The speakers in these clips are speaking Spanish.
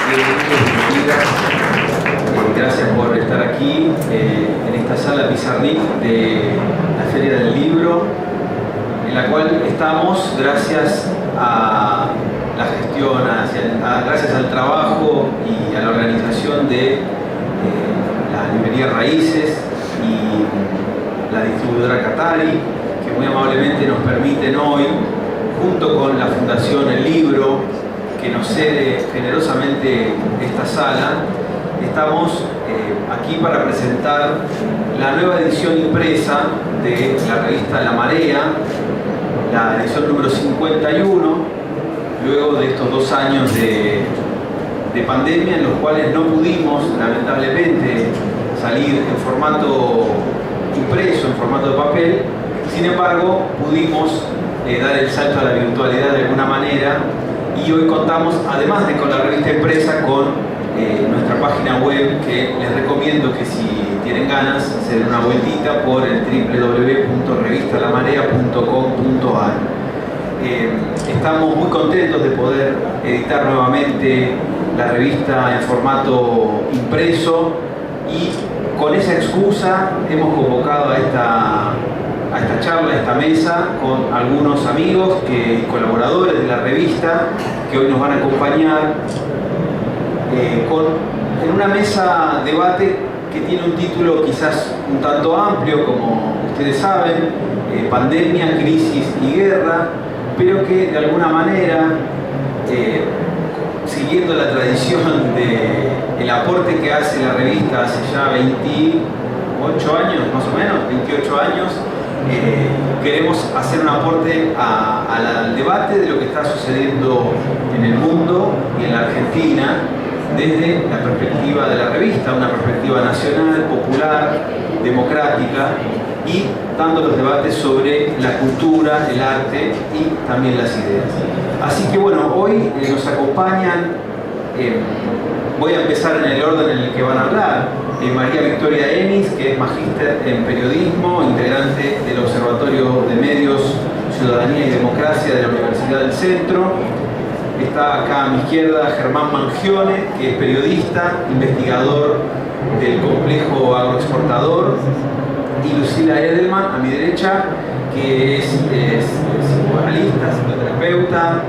Bienvenidas. Gracias por estar aquí en esta sala Pizarnik de la Feria del Libro, en la cual estamos gracias a la gestión, gracias al trabajo y a la organización de la librería Raíces y la distribuidora Catari, que muy amablemente nos permiten hoy, junto con la Fundación El Libro, que nos cede generosamente esta sala. Estamos aquí para presentar la nueva edición impresa de la revista La Marea, la edición número 51, luego de estos 2 años de pandemia, en los cuales no pudimos, lamentablemente, salir en formato impreso, en formato de papel. Sin embargo, pudimos dar el salto a la virtualidad de alguna manera, y hoy contamos, además de con la revista impresa, con nuestra página web, que les recomiendo que si tienen ganas se den una vueltita por el www.revistalamarea.com.ar. Estamos muy contentos de poder editar nuevamente la revista en formato impreso, y con esa excusa hemos convocado a esta charla, a esta mesa, con algunos amigos y colaboradores de la revista que hoy nos van a acompañar en una mesa debate que tiene un título quizás un tanto amplio, como ustedes saben, pandemia, crisis y guerra, pero que de alguna manera, siguiendo la tradición del aporte que hace la revista hace ya 28 años, más o menos, 28 años, queremos hacer un aporte al debate de lo que está sucediendo en el mundo y en la Argentina desde la perspectiva de la revista, una perspectiva nacional, popular, democrática, y dando los debates sobre la cultura, el arte y también las ideas. Así que bueno, hoy nos acompañan, voy a empezar en el orden en el que van a hablar, María Victoria Enis, que es magíster en periodismo, integrante del Observatorio de Medios, Ciudadanía y Democracia de la Universidad del Centro. Está acá a mi izquierda Germán Mangione, que es periodista, investigador del complejo agroexportador, y Lucila Edelman, a mi derecha, que es psicoanalista, psicoterapeuta,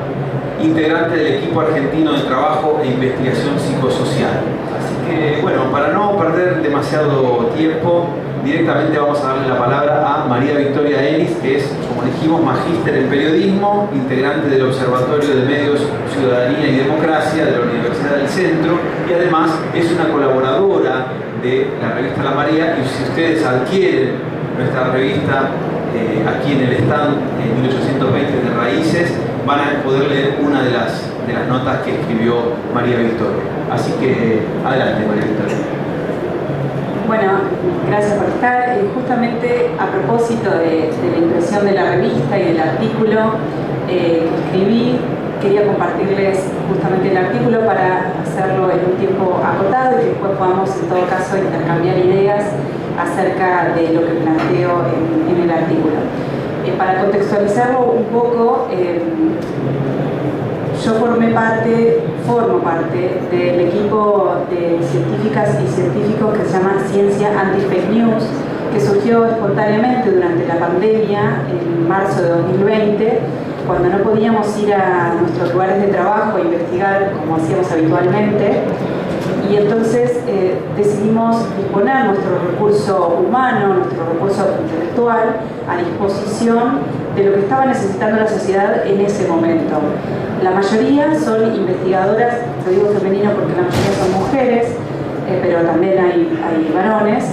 integrante del equipo argentino de trabajo e investigación psicosocial. Así que, bueno, para no perder demasiado tiempo, directamente vamos a darle la palabra a María Victoria Enis, que es, como dijimos, magíster en periodismo, integrante del Observatorio de Medios, Ciudadanía y Democracia de la Universidad del Centro, y además es una colaboradora de la revista La Marea. Y si ustedes adquieren nuestra revista aquí en el stand 1820 de Raíces, van a poder leer una de las notas que escribió María Victoria. Así que adelante, María Victoria. Bueno, gracias por estar. Justamente a propósito de la impresión de la revista y del artículo que escribí, quería compartirles justamente el artículo para hacerlo en un tiempo acotado y que después podamos, en todo caso, intercambiar ideas acerca de lo que planteo en el artículo. Para contextualizarlo un poco, yo formo parte del equipo de científicas y científicos que se llama Ciencia Anti-Fake News, que surgió espontáneamente durante la pandemia en marzo de 2020, cuando no podíamos ir a nuestros lugares de trabajo a investigar como hacíamos habitualmente. Y entonces decidimos disponer nuestro recurso humano, nuestro recurso intelectual, a disposición de lo que estaba necesitando la sociedad en ese momento. La mayoría son investigadoras, lo digo femenino porque la mayoría son mujeres, pero también hay varones,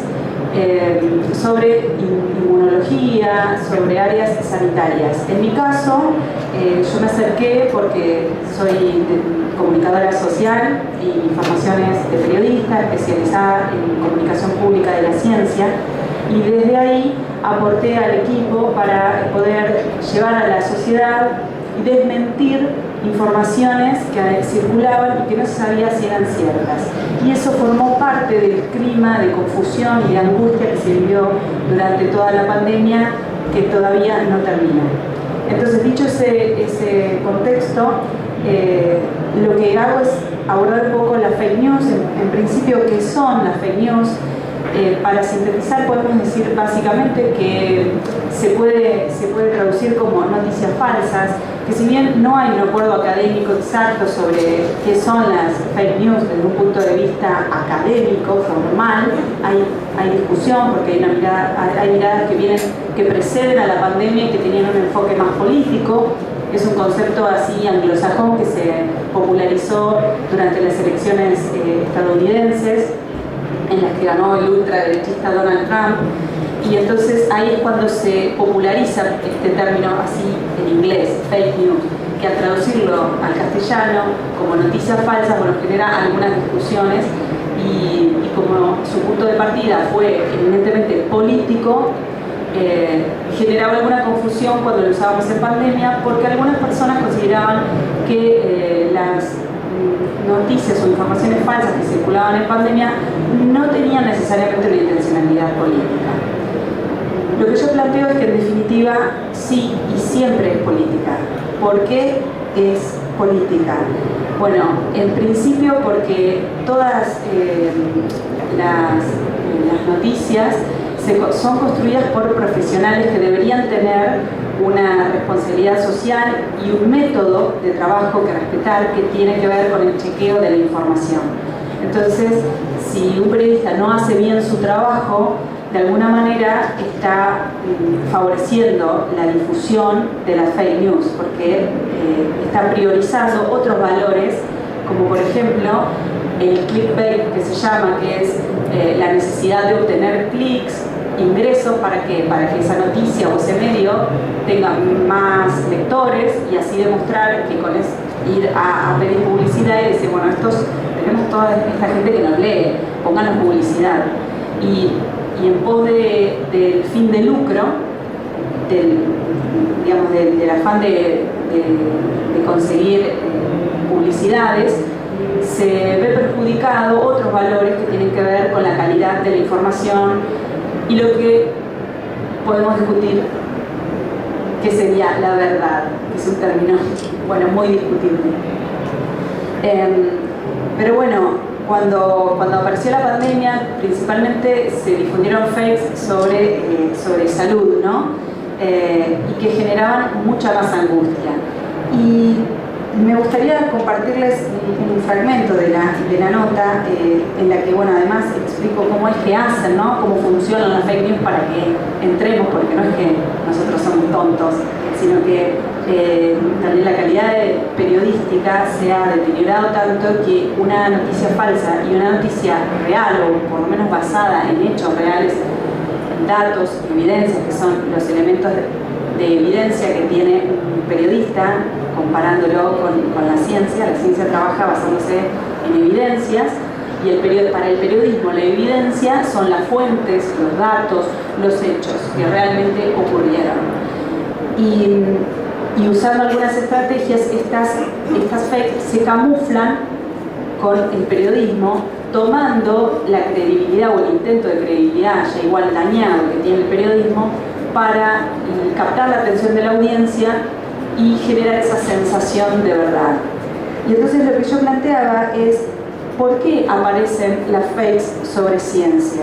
sobre inmunología, sobre áreas sanitarias. En mi caso, yo me acerqué porque soy comunicadora social y mi formación es de periodista, especializada en comunicación pública de la ciencia, y desde ahí aporté al equipo para poder llevar a la sociedad y desmentir informaciones que circulaban y que no se sabía si eran ciertas. Y eso formó parte del clima de confusión y de angustia que se vivió durante toda la pandemia, que todavía no termina. Entonces, dicho ese contexto, lo que hago es abordar un poco las fake news, en principio qué son las fake news. Para sintetizar podemos decir básicamente que se puede traducir como noticias falsas, que si bien no hay un acuerdo académico exacto sobre qué son las fake news desde un punto de vista académico, formal, hay discusión porque hay miradas que preceden a la pandemia y que tenían un enfoque más político. Es un concepto así anglosajón que se popularizó durante las elecciones estadounidenses, en las que ganó el ultraderechista Donald Trump, y entonces ahí es cuando se populariza este término así en inglés, fake news, que al traducirlo al castellano como noticias falsas, bueno, genera algunas discusiones y como su punto de partida fue eminentemente político, generaba alguna confusión cuando lo usábamos en pandemia, porque algunas personas consideraban que las noticias o informaciones falsas que circulaban en pandemia no tenían necesariamente una intencionalidad política. Lo que yo planteo es que en definitiva sí y siempre es política. ¿Por qué es política? Bueno, en principio porque todas las noticias son construidas por profesionales que deberían tener una responsabilidad social y un método de trabajo que respetar que tiene que ver con el chequeo de la información. Entonces, si un periodista no hace bien su trabajo, de alguna manera está favoreciendo la difusión de las fake news, porque está priorizando otros valores, como por ejemplo el clickbait, que se llama, que es la necesidad de obtener clics, ingresos para que esa noticia o ese medio tenga más lectores y así demostrar que con ir a pedir publicidad y decir, bueno, tenemos toda esta gente que nos lee, pónganos publicidad. Y en pos del fin de lucro, del afán de conseguir publicidades, se ve perjudicado otros valores que tienen que ver con la calidad de la información y lo que podemos discutir, que sería la verdad, que es un término, bueno, muy discutible. Pero bueno, cuando apareció la pandemia, principalmente se difundieron fakes sobre salud, ¿no? Y que generaban mucha más angustia. Y me gustaría compartirles un fragmento de la nota en la que, bueno, además explico cómo es que hacen, ¿no? Cómo funcionan las fake news para que entremos, porque no es que nosotros somos tontos, sino que también la calidad periodística se ha deteriorado tanto que una noticia falsa y una noticia real, o por lo menos basada en hechos reales, datos, evidencias, que son los elementos de evidencia que tiene un periodista, comparándolo con la ciencia trabaja basándose en evidencias, y para el periodismo la evidencia son las fuentes, los datos, los hechos que realmente ocurrieron. Y usando algunas estrategias, estas fakes se camuflan con el periodismo, tomando la credibilidad o el intento de credibilidad ya igual dañado que tiene el periodismo para captar la atención de la audiencia y generar esa sensación de verdad. Y entonces lo que yo planteaba es ¿por qué aparecen las fakes sobre ciencia?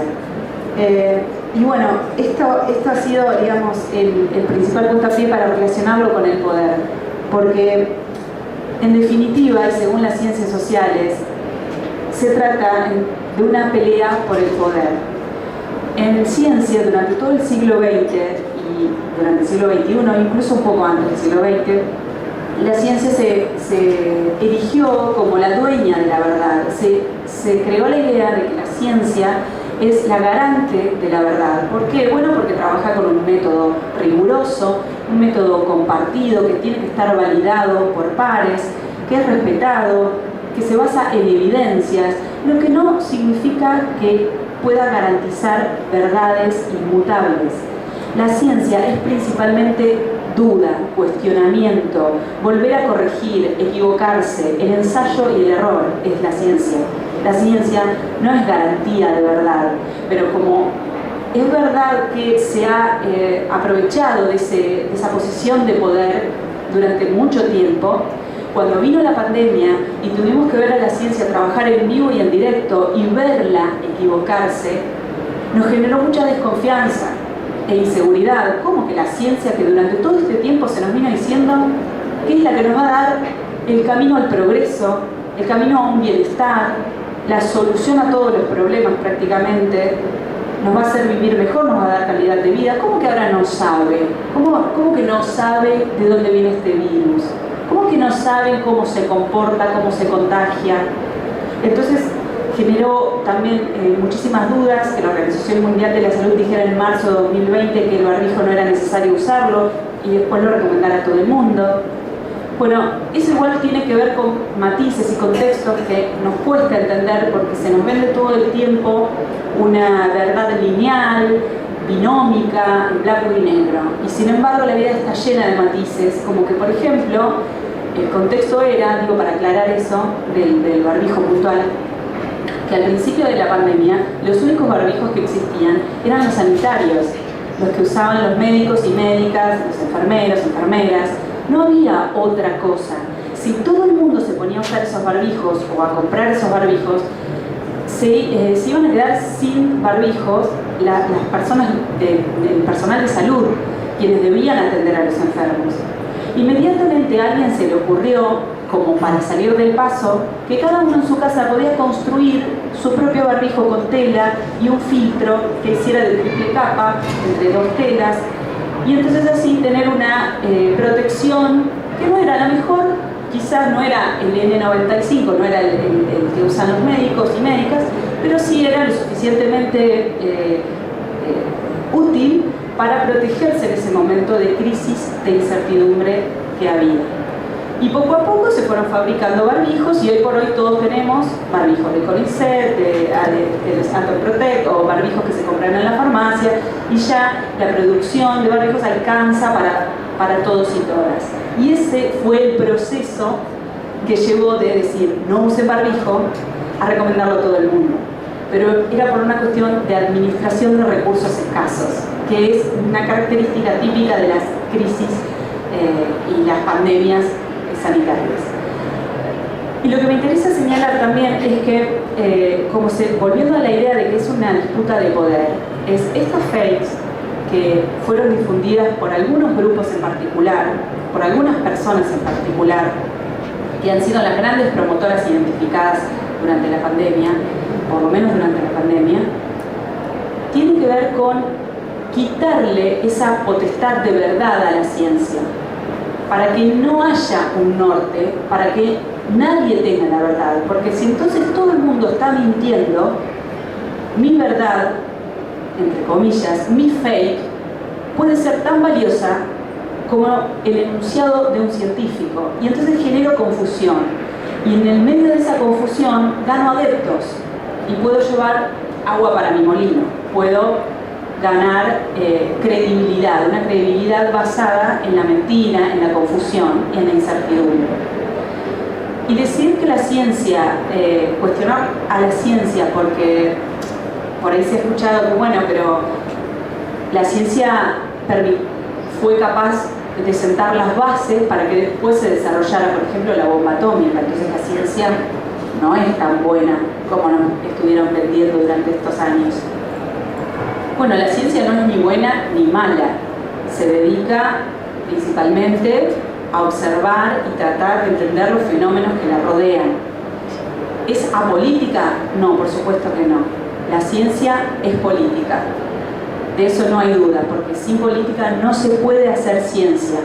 Y bueno, esto ha sido, digamos, el principal puntapié para relacionarlo con el poder, porque en definitiva, y según las ciencias sociales, se trata de una pelea por el poder. En ciencia, durante todo el siglo XX y durante el siglo XXI, incluso un poco antes del siglo XX, la ciencia se erigió como la dueña de la verdad. Se creó la idea de que la ciencia es la garante de la verdad. ¿Por qué? Bueno, porque trabaja con un método riguroso, un método compartido, que tiene que estar validado por pares, que es respetado, que se basa en evidencias, lo que no significa que pueda garantizar verdades inmutables. La ciencia es principalmente duda, cuestionamiento, volver a corregir, equivocarse, el ensayo y el error es la ciencia. La ciencia no es garantía de verdad, pero como es verdad que se ha aprovechado de esa posición de poder durante mucho tiempo, Cuando vino la pandemia y tuvimos que ver a la ciencia trabajar en vivo y en directo y verla equivocarse, nos generó mucha desconfianza e inseguridad. ¿Cómo que la ciencia, que durante todo este tiempo se nos vino diciendo que es la que nos va a dar el camino al progreso, el camino a un bienestar, la solución a todos los problemas prácticamente, nos va a hacer vivir mejor, nos va a dar calidad de vida? ¿Cómo que ahora no sabe? ¿Cómo que no sabe de dónde viene este virus? ¿Cómo que no sabe cómo se comporta, cómo se contagia? Entonces generó también muchísimas dudas, que la Organización Mundial de la Salud dijera en marzo de 2020 que el barbijo no era necesario usarlo y después lo recomendara a todo el mundo. Bueno, eso igual tiene que ver con matices y contextos que nos cuesta entender, porque se nos vende todo el tiempo una verdad lineal, binómica, en blanco y negro. Y sin embargo la vida está llena de matices, como que por ejemplo, el contexto era, digo para aclarar eso, del barbijo puntual, que al principio de la pandemia los únicos barbijos que existían eran los sanitarios, los que usaban los médicos y médicas, los enfermeros, enfermeras. No había otra cosa. Si todo el mundo se ponía a usar esos barbijos o a comprar esos barbijos, se iban a quedar sin barbijos las personas del personal de salud, quienes debían atender a los enfermos. Inmediatamente a alguien se le ocurrió, como para salir del paso, que cada uno en su casa podía construir su propio barbijo con tela y un filtro que hiciera de triple capa entre dos telas, y entonces así tener una protección que no era la mejor, quizás no era el N95, no era el que usan los médicos y médicas, pero sí era lo suficientemente útil para protegerse en ese momento de crisis de incertidumbre que había. Y poco a poco se fueron fabricando barbijos y hoy por hoy todos tenemos barbijos de Conicet, de Santo Protect o barbijos que se compran en la farmacia, y ya la producción de barbijos alcanza para todos y todas. Y ese fue el proceso que llevó de decir no usen barbijo a recomendarlo a todo el mundo. Pero era por una cuestión de administración de recursos escasos, que es una característica típica de las crisis y las pandemias sanitarias. Y lo que me interesa señalar también es que, volviendo a la idea de que es una disputa de poder, es estas fakes que fueron difundidas por algunos grupos en particular, por algunas personas en particular, que han sido las grandes promotoras identificadas durante la pandemia, por lo menos durante la pandemia, tienen que ver con quitarle esa potestad de verdad a la ciencia, para que no haya un norte, para que nadie tenga la verdad, porque si entonces todo el mundo está mintiendo, mi verdad, entre comillas, mi fake, puede ser tan valiosa como el enunciado de un científico, y entonces genero confusión, y en el medio de esa confusión gano adeptos, y puedo llevar agua para mi molino, puedo ganar credibilidad, una credibilidad basada en la mentira, en la confusión y en la incertidumbre. Y decir que la ciencia, cuestionar a la ciencia, porque por ahí se ha escuchado que bueno, pero la ciencia fue capaz de sentar las bases para que después se desarrollara, por ejemplo, la bomba atómica. Entonces la ciencia no es tan buena como nos estuvieron vendiendo durante estos años. Bueno, la ciencia no es ni buena ni mala, se dedica principalmente a observar y tratar de entender los fenómenos que la rodean. ¿Es apolítica? No, por supuesto que no. La ciencia es política, de eso no hay duda, porque sin política no se puede hacer ciencia,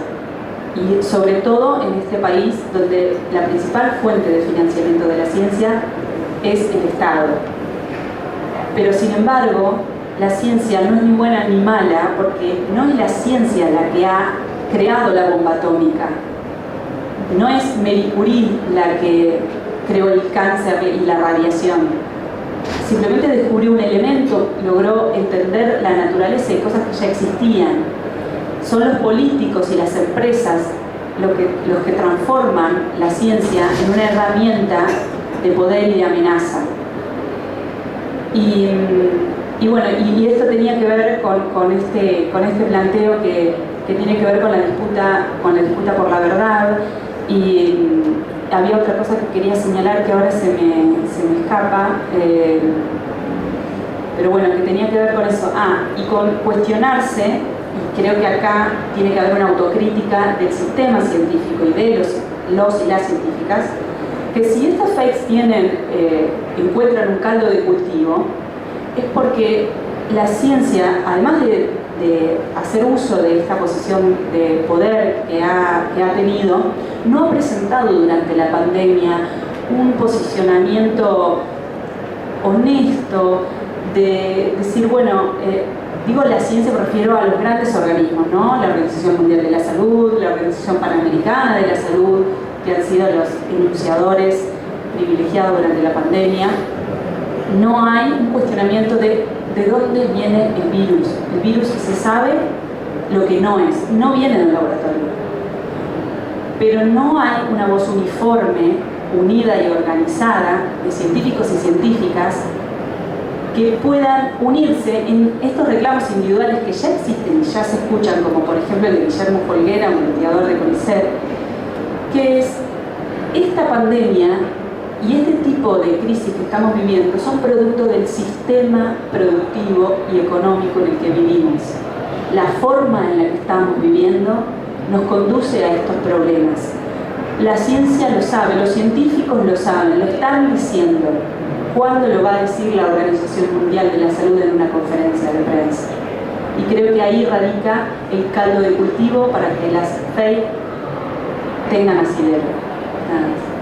y sobre todo en este país donde la principal fuente de financiamiento de la ciencia es el Estado. Pero sin embargo, la ciencia no es ni buena ni mala, porque no es la ciencia la que ha creado la bomba atómica. No es Marie Curie la que creó el cáncer y la radiación. Simplemente descubrió un elemento, logró entender la naturaleza de cosas que ya existían. Son los políticos y las empresas los que transforman la ciencia en una herramienta de poder y de amenaza. Y bueno, y esto tenía que ver con este planteo que tiene que ver con la disputa por la verdad, y había otra cosa que quería señalar que ahora se me escapa, pero bueno, que tenía que ver con eso. Y con cuestionarse, y creo que acá tiene que haber una autocrítica del sistema científico y de los y las científicas, que si estas fakes encuentran un caldo de cultivo, es porque la ciencia, además de hacer uso de esta posición de poder que ha tenido, no ha presentado durante la pandemia un posicionamiento honesto de decir, bueno, digo la ciencia, me refiero a los grandes organismos, ¿no? La Organización Mundial de la Salud, la Organización Panamericana de la Salud, que han sido los enunciadores privilegiados durante la pandemia. No hay un cuestionamiento de dónde viene el virus. El virus se sabe lo que no es, no viene del laboratorio. Pero no hay una voz uniforme, unida y organizada de científicos y científicas que puedan unirse en estos reclamos individuales que ya existen y ya se escuchan, como por ejemplo el de Guillermo Folguera, un investigador de CONICET, que es esta pandemia y este tipo de crisis que estamos viviendo son producto del sistema productivo y económico en el que vivimos. La forma en la que estamos viviendo nos conduce a estos problemas. La ciencia lo sabe, los científicos lo saben, lo están diciendo. ¿Cuándo lo va a decir la Organización Mundial de la Salud en una conferencia de prensa? Y creo que ahí radica el caldo de cultivo para que las fake tengan asidero. Nada más.